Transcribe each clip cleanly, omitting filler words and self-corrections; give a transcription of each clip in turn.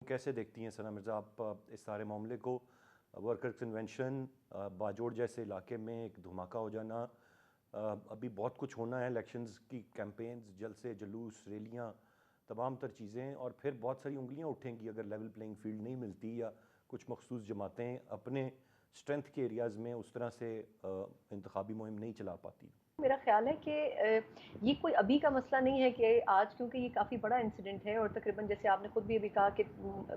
कैसे देखती हैं सना मिर्ज़ा आप इस सारे मामले को? वर्कर कन्वेंशन, बाजोड़ जैसे इलाके में एक धमाका हो जाना, अभी बहुत कुछ होना है, इलेक्शंस की कैंपेन्स, जलसे जुलूस, रैलियाँ, तमाम तर चीज़ें, और फिर बहुत सारी उंगलियां उठेंगी अगर लेवल प्लेइंग फील्ड नहीं मिलती या कुछ मखसूस जमातें अपने स्ट्रेंथ के एरियाज़ में उस तरह से इंतखाबी मुहिम नहीं चला पाती। मेरा ख्याल है कि ये कोई अभी का मसला नहीं है कि आज, क्योंकि ये काफ़ी बड़ा इंसिडेंट है और तकरीबन जैसे आपने खुद भी अभी कहा कि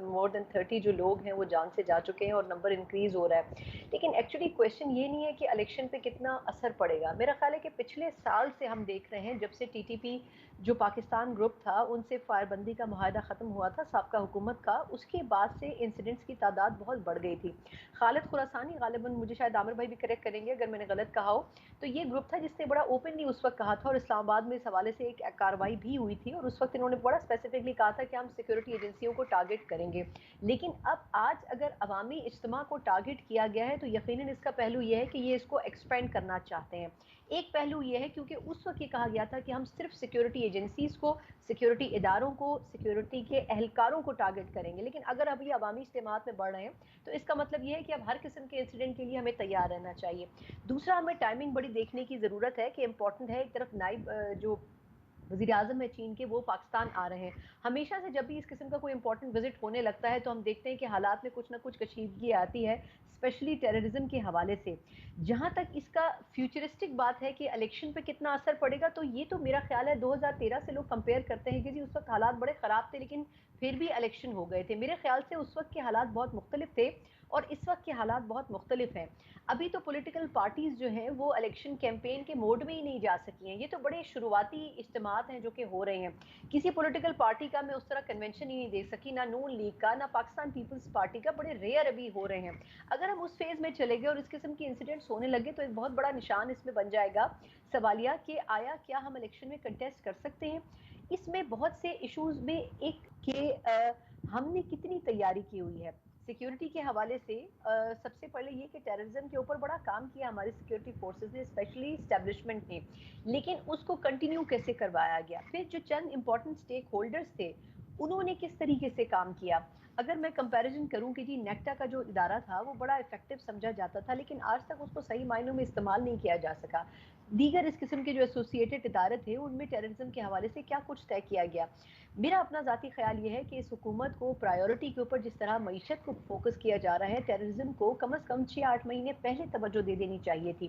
मोर देन 30 जो लोग हैं वो जान से जा चुके हैं और नंबर इंक्रीज़ हो रहा है। लेकिन एक्चुअली क्वेश्चन ये नहीं है कि इलेक्शन पे कितना असर पड़ेगा। मेरा ख्याल है कि पिछले साल से हम देख रहे हैं, जब से टीटीपी जो पाकिस्तान ग्रुप था उनसे फायरबंदी का मुआहदा ख़त्म हुआ था साबका हुकूमत का, उसके बाद से इंसिडेंट्स की तादाद बहुत बढ़ गई थी। खालिद खुरासानी, गालिबन मुझे शायद आमिर भाई भी करेक्ट करेंगे अगर मैंने गलत कहा हो, तो ये ग्रुप था जिसने बड़ा ओपनली उस वक्त कहा था, और इस्लामाबाद में इस हवाले से एक कार्रवाई भी हुई थी, और उस वक्त इन्होंने बड़ा स्पेसिफिकली कहा था कि हम सिक्योरिटी एजेंसियों को टारगेट करेंगे। लेकिन अब आज अगर अवामी इज्तिमा को टारगेट किया गया है तो यकीनन इसका पहलू यह है कि ये इसको एक्सपेंड करना चाहते हैं। एक पहलू यह है क्योंकि उस वक्त ये कहा गया था कि हम सिर्फ सिक्योरिटी एजेंसीज को, सिक्योरिटी इदारों को, सिक्योरिटी के एहलकारों को टारगेट करेंगे। लेकिन अगर अब ये अवामी इज्तिमात में बढ़ रहे हैं तो इसका मतलब ये है कि अब हर किस्म के इंसिडेंट के लिए हमें तैयार रहना चाहिए। दूसरा, हमें टाइमिंग बड़ी देखने की ज़रूरत है कि इंपॉर्टेंट है, एक तरफ नाइब जो वज़ीर आज़म है चीन के, वो पाकिस्तान आ रहे हैं। हमेशा से जब भी इस किस्म का कोई इंपॉर्टेंट विजिट होने लगता है तो हम देखते हैं कि हालात में कुछ ना कुछ कशीदगी आती है, स्पेशली टेररिज्म के हवाले से। जहाँ तक इसका फ्यूचरिस्टिक बात है कि इलेक्शन पे कितना असर पड़ेगा, तो ये तो मेरा ख्याल है 2013 से लोग कंपेयर करते हैं कि जी उस वक्त हालात बड़े ख़राब थे लेकिन फिर भी इलेक्शन हो गए थे। मेरे ख्याल से उस वक्त के हालात बहुत मुख्तलिफ थे और इस वक्त के हालात बहुत मुख्तलिफ हैं। अभी तो पॉलिटिकल पार्टीज़ जो हैं वो इलेक्शन कैंपेन के मोड में ही नहीं जा सकी हैं। ये तो बड़े शुरुआती इज्तिमात हैं जो कि हो रहे हैं। किसी पॉलिटिकल पार्टी का मैं उस तरह कन्वेंशन ही नहीं देख सकी, ना नून लीग का, ना पाकिस्तान पीपल्स पार्टी का, बड़े रेयर अभी हो रहे हैं। अगर हम उस फेज़ में चले गए और इस किस्म के इंसिडेंट्स होने लगे तो एक बहुत बड़ा निशान इसमें बन जाएगा सवालिया कि आया क्या हम इलेक्शन में कंटेस्ट कर सकते हैं। इसमें बहुत से इश्यूज में एक कि हमने कितनी तैयारी की हुई है सिक्योरिटी के हवाले से। सबसे पहले ये कि टेररिज्म के ऊपर बड़ा काम किया हमारी सिक्योरिटी फोर्सेस ने, स्पेशली इस्टेब्लिशमेंट ने, लेकिन उसको कंटिन्यू कैसे करवाया गया। फिर जो चंद इंपॉर्टेंट स्टेक होल्डर्स थे उन्होंने किस तरीके से काम किया। अगर मैं कंपैरिजन करूं कि जी नेक्टा का जो इदारा था वो बड़ा इफेक्टिव समझा जाता था लेकिन आज तक उसको सही मायनों में इस्तेमाल नहीं किया जा सका। दीगर इस किस्म के जो एसोसिएटेड इदारे थे उनमें टेररिज्म के हवाले से क्या कुछ तय किया गया। मेरा अपना ज़ाती ख्याल ये है कि इस हुकूमत को प्रायोरिटी के ऊपर जिस तरह मईशत को फोकस किया जा रहा है, टेररिज्म को कम अज़ कम 6-8 महीने पहले तवज्जो दे देनी चाहिए थी।